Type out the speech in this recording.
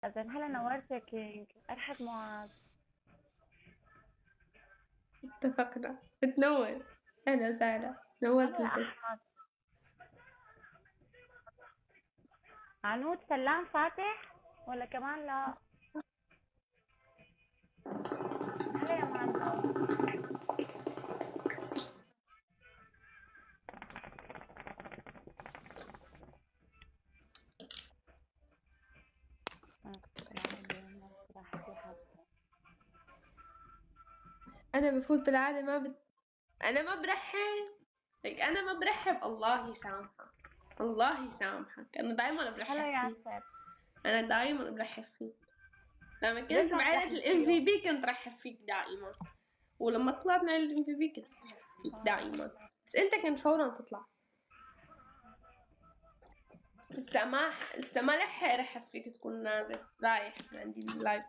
إذن هلا نورت يا كينج. أرحب معاذ. اتفقنا، بتنور. أهلا وسهلا، أنا نورت يا البث. أحمد. عنود سلام فاتح ولا كمان لا؟ هلا يا مانو. أنا بفوت بالعادة أنا ما برحب لك، أنا ما برحب. الله يسامحك، الله يسامحك، أنا دايما برحب هلا فيك. ياسر. أنا دايما برحب فيك. لما ليش كنت ما بعائلة ترحب الام في فيه؟ بي كنت رحب فيك دائما، ولما طلعت من عائلة الام في بي كنت رحب فيك دائما، بس أنت كنت فورا تطلع. لسه ما لحق رحب فيك تكون نازل رايح من عندي اللايف.